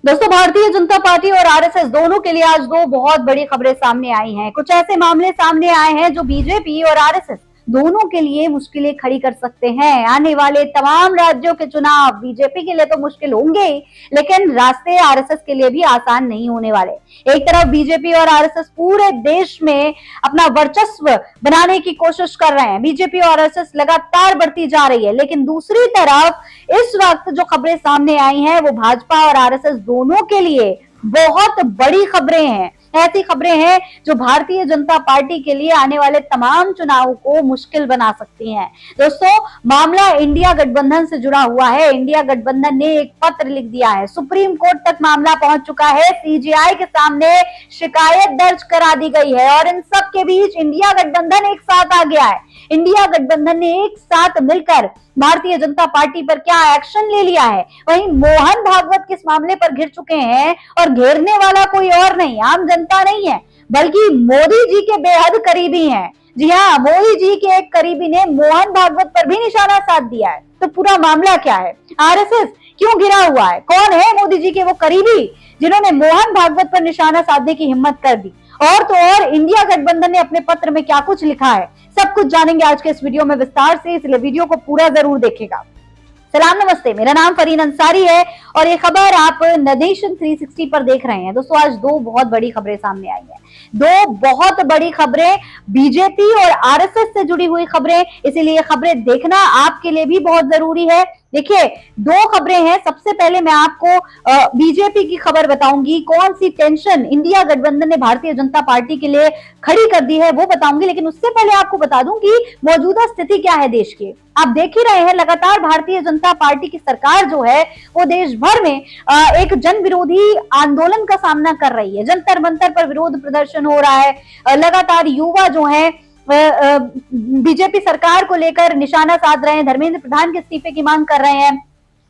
दोस्तों, भारतीय जनता पार्टी और आरएसएस दोनों के लिए आज दो बहुत बड़ी खबरें सामने आई हैं। कुछ ऐसे मामले सामने आए हैं जो बीजेपी और आरएसएस दोनों के लिए मुश्किलें खड़ी कर सकते हैं। आने वाले तमाम राज्यों के चुनाव बीजेपी के लिए तो मुश्किल होंगे ही, लेकिन रास्ते आरएसएस के लिए भी आसान नहीं होने वाले। एक तरफ बीजेपी और आरएसएस पूरे देश में अपना वर्चस्व बनाने की कोशिश कर रहे हैं। बीजेपी और आरएसएस लगातार बढ़ती जा रही है, लेकिन दूसरी तरफ इस वक्त जो खबरें सामने आई हैं वो भाजपा और आरएसएस दोनों के लिए बहुत बड़ी खबरें हैं। ऐसी खबरें हैं जो भारतीय जनता पार्टी के लिए आने वाले तमाम चुनावों को मुश्किल बना सकती हैं। दोस्तों, मामला इंडिया गठबंधन से जुड़ा हुआ है। इंडिया गठबंधन ने एक पत्र लिख दिया है, सुप्रीम कोर्ट तक मामला पहुंच चुका है, सीजेआई के सामने शिकायत दर्ज करा दी गई है और इन सब के बीच इंडिया गठबंधन एक साथ आ गया है। इंडिया गठबंधन ने एक साथ मिलकर भारतीय जनता पार्टी पर क्या एक्शन ले लिया है। वहीं मोहन भागवत किस मामले पर घिर चुके हैं और घेरने वाला कोई और नहीं, आम जनता नहीं है, बल्कि मोदी जी के बेहद करीबी हैं। जी हाँ, मोदी जी के एक करीबी ने मोहन भागवत पर भी निशाना साध दिया है। तो पूरा मामला क्या है, आरएसएस क्यों घिरा हुआ है, कौन है मोदी जी के वो करीबी जिन्होंने मोहन भागवत पर निशाना साधने की हिम्मत कर दी, और तो और इंडिया गठबंधन ने अपने पत्र में क्या कुछ लिखा है, सब कुछ जानेंगे आज के इस वीडियो में विस्तार से, इसलिए वीडियो को पूरा जरूर देखिएगा। सलाम नमस्ते, मेरा नाम फरीन अंसारी है और ये खबर आप नेशन 360 पर देख रहे हैं। दोस्तों, आज दो बहुत बड़ी खबरें सामने आई हैं, दो बहुत बड़ी खबरें बीजेपी और आरएसएस से जुड़ी हुई खबरें, इसीलिए खबरें देखना आपके लिए भी बहुत जरूरी है। देखिए, दो खबरें हैं। सबसे पहले मैं आपको बीजेपी की खबर बताऊंगी, कौन सी टेंशन इंडिया गठबंधन ने भारतीय जनता पार्टी के लिए खड़ी कर दी है वो बताऊंगी, लेकिन उससे पहले आपको बता दूं कि मौजूदा स्थिति क्या है देश की। आप देख ही रहे हैं, लगातार भारतीय जनता पार्टी की सरकार जो है वो देश भर में एक जन विरोधी आंदोलन का सामना कर रही है। जंतर मंतर पर विरोध प्रदर्शन हो रहा है। लगातार युवा जो है बीजेपी सरकार को लेकर निशाना साध रहे हैं, धर्मेंद्र प्रधान के इस्तीफे की मांग कर रहे हैं।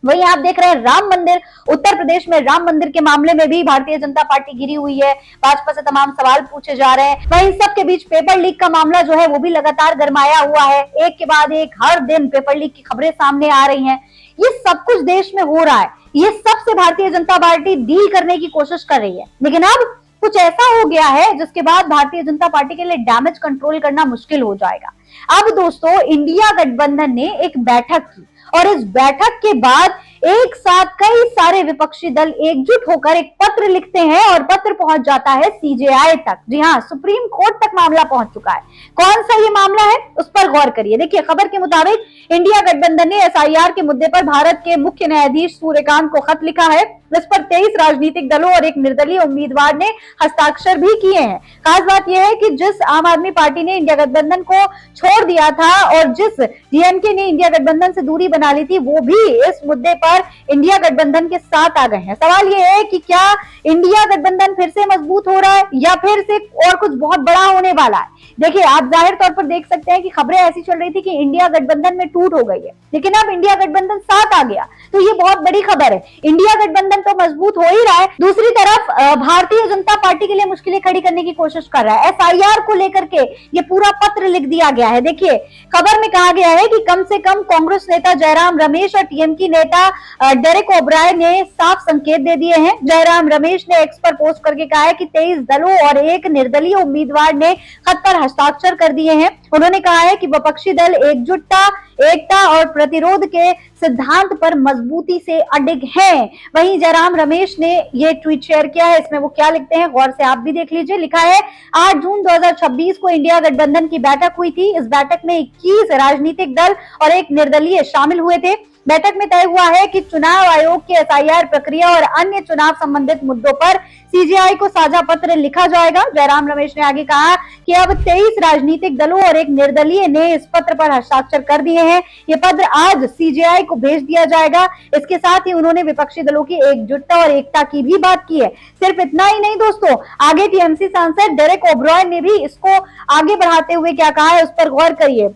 वहीं आप देख रहे हैं राम मंदिर, उत्तर प्रदेश में राम मंदिर के मामले में भी भारतीय जनता पार्टी घिरी हुई है, भाजपा से तमाम सवाल पूछे जा रहे हैं। वहीं सबके बीच पेपर लीक का मामला जो है वो भी लगातार गरमाया हुआ है। एक के बाद एक हर दिन पेपर लीक की खबरें सामने आ रही हैं। ये सब कुछ देश में हो रहा है, ये सबसे भारतीय जनता पार्टी डील करने की कोशिश कर रही है, लेकिन अब कुछ ऐसा हो गया है जिसके बाद भारतीय जनता पार्टी के लिए डैमेज कंट्रोल करना मुश्किल हो जाएगा। अब दोस्तों, इंडिया गठबंधन ने एक बैठक की और इस बैठक के बाद एक साथ कई सारे विपक्षी दल एकजुट होकर एक पत्र लिखते हैं और पत्र पहुंच जाता है सीजेआई तक। जी हाँ, सुप्रीम कोर्ट तक मामला पहुंच चुका है। कौन सा ये मामला है उस पर गौर करिए। देखिए, खबर के मुताबिक इंडिया गठबंधन ने एसआईआर के मुद्दे पर भारत के मुख्य न्यायाधीश सूर्यकांत को खत लिखा है। इस पर 23 राजनीतिक दलों और एक निर्दलीय उम्मीदवार ने हस्ताक्षर भी किए हैं। खास बात यह है कि जिस आम आदमी पार्टी ने इंडिया गठबंधन को छोड़ दिया था और जिस डीएमके ने इंडिया गठबंधन से दूरी बना ली थी, वो भी इस मुद्दे पर इंडिया गठबंधन के साथ आ गए हैं। सवाल ये है कि क्या इंडिया गठबंधन फिर से मजबूत हो रहा है या फिर से और कुछ बहुत बड़ा होने वाला है। देखिए, आप जाहिर तौर पर देख सकते हैं कि खबरें ऐसी चल रही थी कि इंडिया गठबंधन में टूट हो गई है, लेकिन अब इंडिया गठबंधन साथ आ गया, तो ये बहुत बड़ी खबर है। इंडिया गठबंधन तो मजबूत हो ही रहा है, दूसरी तरफ भारतीय जनता पार्टी के लिए मुश्किलें खड़ी करने की कोशिश कर रहा है। एसआईआर को लेकर के ये पूरा पत्र लिख दिया गया है। देखिए, खबर में कहा गया है कि कम से कम कांग्रेस नेता जयराम रमेश और टीएमकी नेता डेरेक ओब्राय ने साफ संकेत दे दिए हैं। जयराम रमेश ने एक्स पर पोस्ट करके कहा है कि 23 दलों और एक निर्दलीय उम्मीदवार ने खत पर हस्ताक्षर कर दिए हैं। उन्होंने कहा है कि विपक्षी दल एकजुटता, एकता और प्रतिरोध के सिद्धांत पर मजबूती से अडिग हैं। वहीं जयराम रमेश ने ये ट्वीट शेयर किया है, इसमें वो क्या लिखते हैं गौर से आप भी देख लीजिए। लिखा है, 8 जून 2026 को इंडिया गठबंधन की बैठक हुई थी। इस बैठक में 21 राजनीतिक दल और एक निर्दलीय शामिल हुए थे। बैठक में तय हुआ है कि चुनाव आयोग की एसआईआर प्रक्रिया और अन्य चुनाव संबंधित मुद्दों पर सीजेआई को साझा पत्र लिखा जाएगा। जयराम रमेश ने आगे कहा कि अब 23 राजनीतिक दलों और एक निर्दलीय ने इस पत्र पर हस्ताक्षर कर दिए हैं। ये पत्र आज सीजेआई को भेज दिया जाएगा। इसके साथ ही उन्होंने विपक्षी दलों की एकजुटता और एकता की भी बात की है। सिर्फ इतना ही नहीं दोस्तों, आगे टीएमसी सांसद डेरेक ओब्राय ने भी इसको आगे बढ़ाते हुए क्या कहा है उस पर गौर करिए।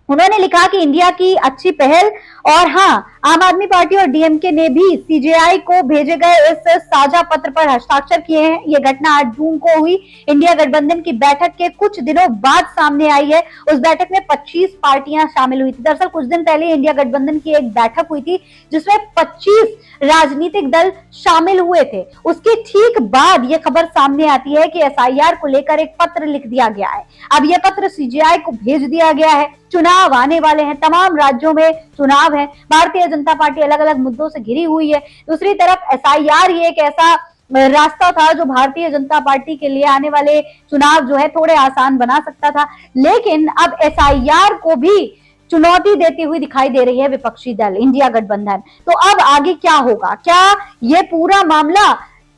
उन्होंने लिखा कि इंडिया की अच्छी पहल और हाँ, आम आदमी पार्टी और डीएमके ने भी सीजेआई को भेजे गए इस साझा पत्र पर हस्ताक्षर किए हैं। ये घटना 8 जून को हुई इंडिया गठबंधन की बैठक के कुछ दिनों बाद सामने आई है। उस बैठक में 25 पार्टियां शामिल हुई थी। दरअसल कुछ दिन पहले इंडिया गठबंधन की एक बैठक हुई थी जिसमें 25 राजनीतिक दल शामिल हुए थे। उसके ठीक बाद ये खबर सामने आती है कि एसआईआर को लेकर एक पत्र लिख दिया गया है। अब यह पत्र सीजेआई को भेज दिया गया है। चुनाव आने वाले हैं, तमाम राज्यों में चुनाव है। भारतीय जनता पार्टी अलग अलग मुद्दों से घिरी हुई है। दूसरी तरफ एसआईआर ये एक ऐसा रास्ता था जो भारतीय जनता पार्टी के लिए आने वाले चुनाव जो है थोड़े आसान बना सकता था, लेकिन अब एसआईआर को भी चुनौती देती हुई दिखाई दे रही है विपक्षी दल इंडिया गठबंधन। तो अब आगे क्या होगा? क्या ये पूरा मामला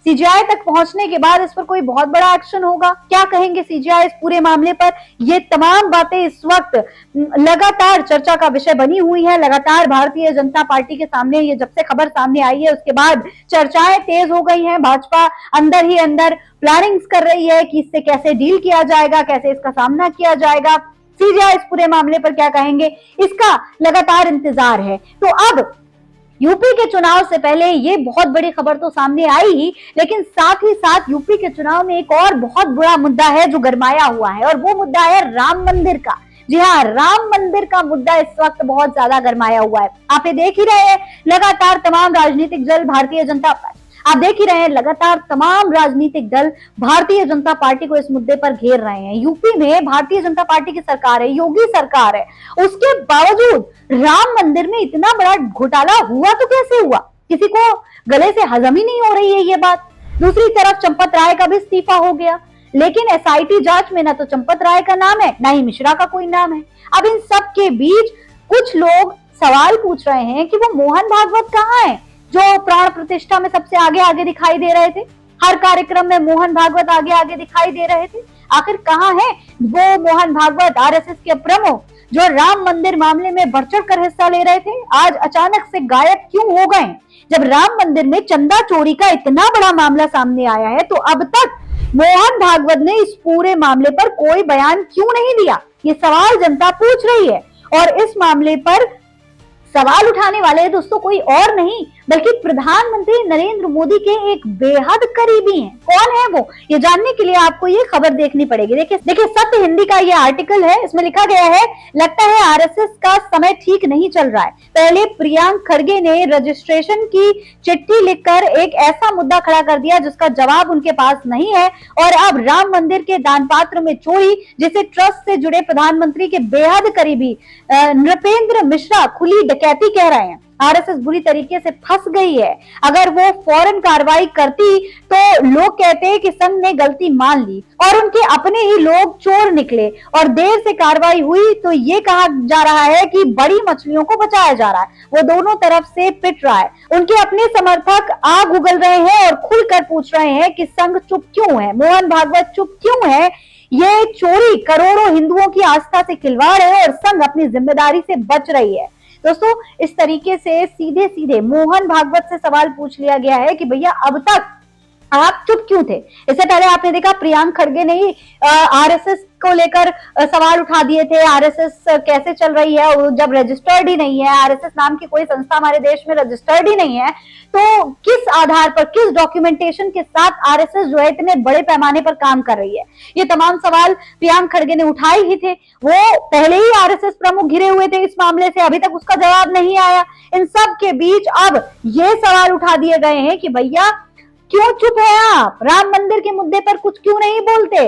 सीजीआई तक पहुंचने के बाद इस पर कोई बहुत बड़ा एक्शन होगा? क्या कहेंगे सीजीआई इस पूरे मामले पर? ये तमाम बातें इस वक्त लगातार चर्चा का विषय बनी हुई है। लगातार भारतीय जनता पार्टी के सामने ये जब से खबर सामने आई है उसके बाद चर्चाएं तेज हो गई हैं। भाजपा अंदर ही अंदर प्लानिंग्स कर रही है कि इससे कैसे डील किया जाएगा, कैसे इसका सामना किया जाएगा। सीजीआई इस पूरे मामले पर क्या कहेंगे, इसका लगातार इंतजार है। तो अब यूपी के चुनाव से पहले ये बहुत बड़ी खबर तो सामने आई ही, लेकिन साथ ही साथ यूपी के चुनाव में एक और बहुत बड़ा मुद्दा है जो गरमाया हुआ है, और वो मुद्दा है राम मंदिर का। जी हाँ, राम मंदिर का मुद्दा इस वक्त बहुत ज्यादा गरमाया हुआ है। आप ये देख ही रहे हैं, लगातार तमाम राजनीतिक दल भारतीय जनता पार्टी आप देख ही रहे हैं, लगातार तमाम राजनीतिक दल भारतीय जनता पार्टी को इस मुद्दे पर घेर रहे हैं। यूपी में भारतीय जनता पार्टी की सरकार है, योगी सरकार है, उसके बावजूद राम मंदिर में इतना बड़ा घोटाला हुआ तो कैसे हुआ? किसी को गले से हजम ही नहीं हो रही है ये बात। दूसरी तरफ चंपत राय का भी इस्तीफा हो गया, लेकिन एसआईटी जांच में ना तो चंपत राय का नाम है, ना ही मिश्रा का कोई नाम है। अब इन सब के बीच कुछ लोग सवाल पूछ रहे हैं कि वो मोहन भागवत कहाँ है, जो प्राण प्रतिष्ठा में सबसे आगे आगे दिखाई दे रहे थे। हर कार्यक्रम में मोहन भागवत आगे आगे दिखाई दे रहे थे। आखिर कहाँ है वो मोहन भागवत, आरएसएस के प्रमुख, जो राम मंदिर मामले में बढ़ चढ़ कर हिस्सा ले रहे थे? आज अचानक से गायब क्यों हो गए? जब राम मंदिर में चंदा चोरी का इतना बड़ा मामला सामने आया है, तो अब तक मोहन भागवत ने इस पूरे मामले पर कोई बयान क्यों नहीं दिया? ये सवाल जनता पूछ रही है। और इस मामले पर सवाल उठाने वाले दोस्तों कोई और नहीं बल्कि प्रधानमंत्री नरेंद्र मोदी के एक बेहद करीबी हैं। कौन है वो? ये जानने के लिए आपको ये खबर देखनी पड़ेगी। देखिए सत्य हिंदी का ये आर्टिकल है, इसमें लिखा गया है, लगता है आरएसएस का समय ठीक नहीं चल रहा है। पहले प्रियंक खड़गे ने रजिस्ट्रेशन की चिट्ठी लिखकर एक ऐसा मुद्दा खड़ा कर दिया जिसका जवाब उनके पास नहीं है, और अब राम मंदिर के दान पात्र में चोरी, जिसे ट्रस्ट से जुड़े प्रधानमंत्री के बेहद करीबी नृपेंद्र मिश्रा खुली डकैती कह रहे हैं। आरएसएस बुरी तरीके से फंस गई है। अगर वो फौरन कार्रवाई करती तो लोग कहते हैं कि संघ ने गलती मान ली और उनके अपने ही लोग चोर निकले, और देर से कार्रवाई हुई तो ये कहा जा रहा है कि बड़ी मछलियों को बचाया जा रहा है। वो दोनों तरफ से पिट रहा है। उनके अपने समर्थक आग उगल रहे हैं और खुलकर पूछ रहे हैं कि संघ चुप क्यों है, मोहन भागवत चुप क्यों है? ये चोरी करोड़ों हिंदुओं की आस्था से खिलवाड़ है और संघ अपनी जिम्मेदारी से बच रही है। दोस्तों, इस तरीके से सीधे सीधे मोहन भागवत से सवाल पूछ लिया गया है कि भैया अब तक आप चुप क्यों थे? इससे पहले आपने देखा प्रियंक खड़गे ने ही आरएसएस को लेकर सवाल उठा दिए थे। आरएसएस कैसे चल रही है जब रजिस्टर्ड ही नहीं है, आरएसएस नाम की कोई संस्था हमारे देश में रजिस्टर्ड ही नहीं है, तो किस आधार पर, किस डॉक्यूमेंटेशन के साथ आरएसएस जो है इतने बड़े पैमाने पर काम कर रही है? ये तमाम सवाल प्रियंक खड़गे ने उठाए ही थे। वो पहले ही आरएसएस प्रमुख घिरे हुए थे इस मामले से, अभी तक उसका जवाब नहीं आया। इन सब के बीच अब ये सवाल उठा दिए गए हैं कि भैया क्यों चुप है आप? राम मंदिर के मुद्दे पर कुछ क्यों नहीं बोलते?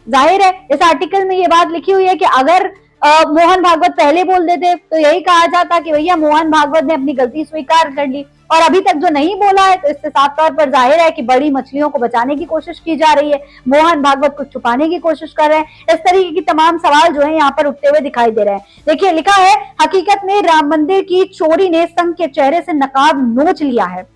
जाहिर है इस आर्टिकल में ये बात लिखी हुई है कि अगर मोहन भागवत पहले बोल देते तो यही कहा जाता कि भैया मोहन भागवत ने अपनी गलती स्वीकार कर ली, और अभी तक जो नहीं बोला है तो इससे साफ तौर पर जाहिर है कि बड़ी मछलियों को बचाने की कोशिश की जा रही है, मोहन भागवत को छुपाने की कोशिश कर रहे हैं। इस तरीके की तमाम सवाल जो है यहाँ पर उठते हुए दिखाई दे रहे हैं। देखिए लिखा है, हकीकत में राम मंदिर की चोरी ने संघ के चेहरे से नकाब नोच लिया है।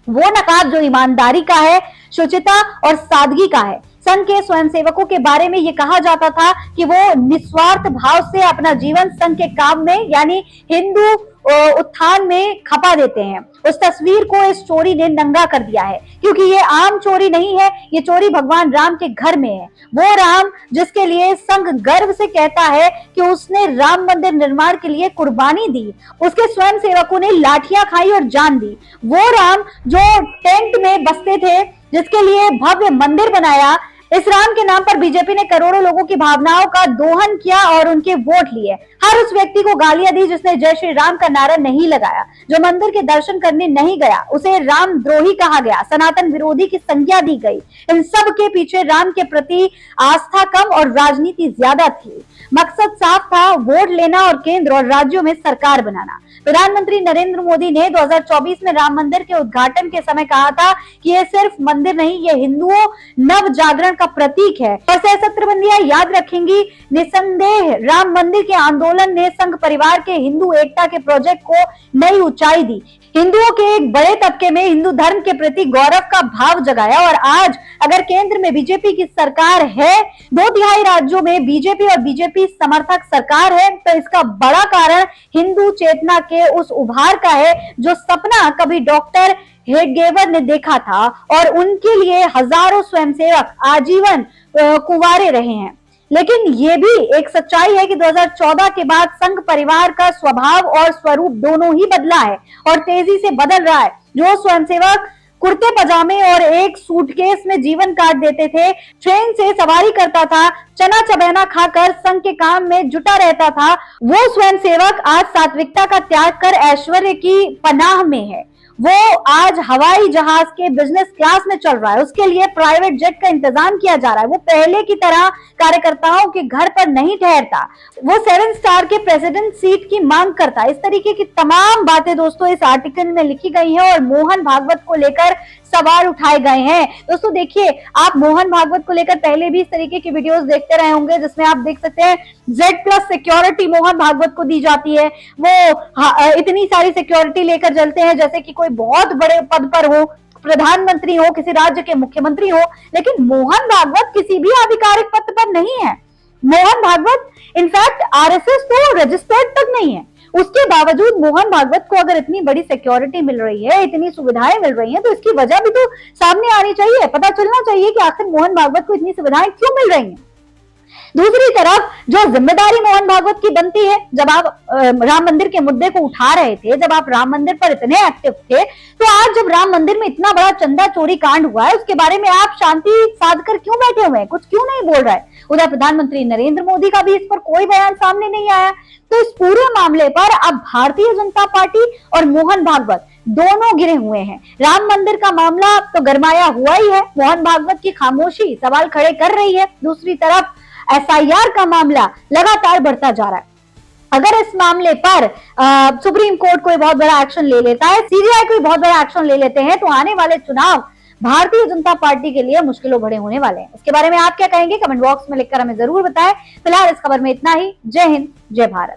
वो नकाब जो ईमानदारी का है, शुचिता और सादगी का है। संघ के स्वयंसेवकों के बारे में ये कहा जाता था कि वो निस्वार्थ भाव से अपना जीवन संघ के काम में, यानी हिंदू उत्थान में खपा देते हैं। उस तस्वीर को इस चोरी ने नंगा कर दिया है, क्योंकि ये आम चोरी नहीं है, ये चोरी भगवान राम के घर में है। वो राम जिसके लिए संघ गर्व से कहता है कि उसने राम मंदिर निर्माण के लिए कुर्बानी दी, उसके स्वयं सेवकों ने लाठियां खाई और जान दी। वो राम जो टेंट में बसते थे, जिसके लिए भव्य मंदिर बनाया, इस राम के नाम पर बीजेपी ने करोड़ों लोगों की भावनाओं का दोहन किया और उनके वोट लिए। हर उस व्यक्ति को गालियां दी जिसने जय श्री राम का नारा नहीं लगाया, जो मंदिर के दर्शन करने नहीं गया, उसे रामद्रोही कहा गया, सनातन विरोधी की संज्ञा दी गई। इन सब के पीछे राम के प्रति आस्था कम और राजनीति ज्यादा थी। मकसद साफ था, वोट लेना और केंद्र और राज्यों में सरकार बनाना। प्रधानमंत्री नरेंद्र मोदी ने 2024 में राम मंदिर के उद्घाटन के समय कहा था कि ये सिर्फ मंदिर नहीं, ये हिंदुओं नव जागरण का प्रतीक है। और सहस्त्रबंदियां याद रखेंगी, निसंदेह राम मंदिर के आंदोलन ने संघ परिवार के हिंदू एकता के प्रोजेक्ट को नई ऊंचाई दी, हिंदुओं के एक बड़े तबके में हिंदू धर्म के प्रति गौरव का भाव जगाया। और आज अगर केंद्र में बीजेपी की सरकार है, 2/3 राज्यों में बीजेपी और बीजेपी समर्थक सरकार है, तो इसका बड़ा कारण हिंदू चेतना के उस उभार का है, जो सपना कभी डॉक्टर हेडगेवर ने देखा था और उनके लिए हजारों स्वयंसेवक आजीवन कुंवारे रहे हैं। लेकिन ये भी एक सच्चाई है कि 2014 के बाद संघ परिवार का स्वभाव और स्वरूप दोनों ही बदला है और तेजी से बदल रहा है। जो स्वयंसेवक कुर्ते पजामे और एक सूटकेस में जीवन काट देते थे, ट्रेन से सवारी करता था, चना चबैना खाकर संघ के काम में जुटा रहता था, वो स्वयंसेवक आज सात्विकता का त्याग कर ऐश्वर्य की पनाह में है। वो आज हवाई जहाज के बिजनेस क्लास में चल रहा है, उसके लिए प्राइवेट जेट का इंतजाम किया जा रहा है। वो पहले की तरह कार्यकर्ताओं के घर पर नहीं ठहरता, वो 7 स्टार के प्रेसिडेंट सीट की मांग करता है। इस तरीके की तमाम बातें दोस्तों इस आर्टिकल में लिखी गई हैं और मोहन भागवत को लेकर सवाल उठाए गए हैं। दोस्तों देखिए, आप मोहन भागवत को लेकर पहले भी इस तरीके की वीडियोस देखते रहे होंगे, जिसमें आप देख सकते हैं Z+ सिक्योरिटी मोहन भागवत को दी जाती है। वो इतनी सारी सिक्योरिटी लेकर चलते हैं जैसे कि कोई बहुत बड़े पद पर हो, प्रधानमंत्री हो, किसी राज्य के मुख्यमंत्री हो। लेकिन मोहन भागवत किसी भी आधिकारिक पद पर नहीं है। मोहन भागवत इनफैक्ट RSS तो रजिस्टर्ड तक नहीं है। उसके बावजूद मोहन भागवत को अगर इतनी बड़ी सिक्योरिटी मिल रही है, इतनी सुविधाएं मिल रही हैं, तो इसकी वजह भी तो सामने आनी चाहिए, पता चलना चाहिए कि आखिर मोहन भागवत को इतनी सुविधाएं क्यों मिल रही हैं। दूसरी तरफ जो जिम्मेदारी मोहन भागवत की बनती है, जब आप राम मंदिर के मुद्दे को उठा रहे थे, जब आप राम मंदिर पर इतने एक्टिव थे, तो आज जब राम मंदिर में इतना बड़ा चंदा चोरी कांड हुआ है, उसके बारे में आप शांति साध कर क्यों बैठे हुए हैं, कुछ क्यों नहीं बोल रहे हैं। उधर प्रधानमंत्री नरेंद्र मोदी का भी इस पर कोई बयान सामने नहीं आया। तो इस पूरे मामले पर अब भारतीय जनता पार्टी और मोहन भागवत दोनों गिरे हुए हैं। राम मंदिर का मामला तो गरमाया हुआ ही है, मोहन भागवत की खामोशी सवाल खड़े कर रही है। दूसरी तरफ SIR का मामला लगातार बढ़ता जा रहा है। अगर इस मामले पर सुप्रीम कोर्ट कोई बहुत बड़ा एक्शन ले लेता है, CBI कोई बहुत बड़ा एक्शन ले लेते हैं, तो आने वाले चुनाव भारतीय जनता पार्टी के लिए मुश्किलों भरे होने वाले हैं। इसके बारे में आप क्या कहेंगे, कमेंट बॉक्स में लिखकर हमें जरूर बताएं। फिलहाल इस खबर में इतना ही। जय हिंद, जय भारत।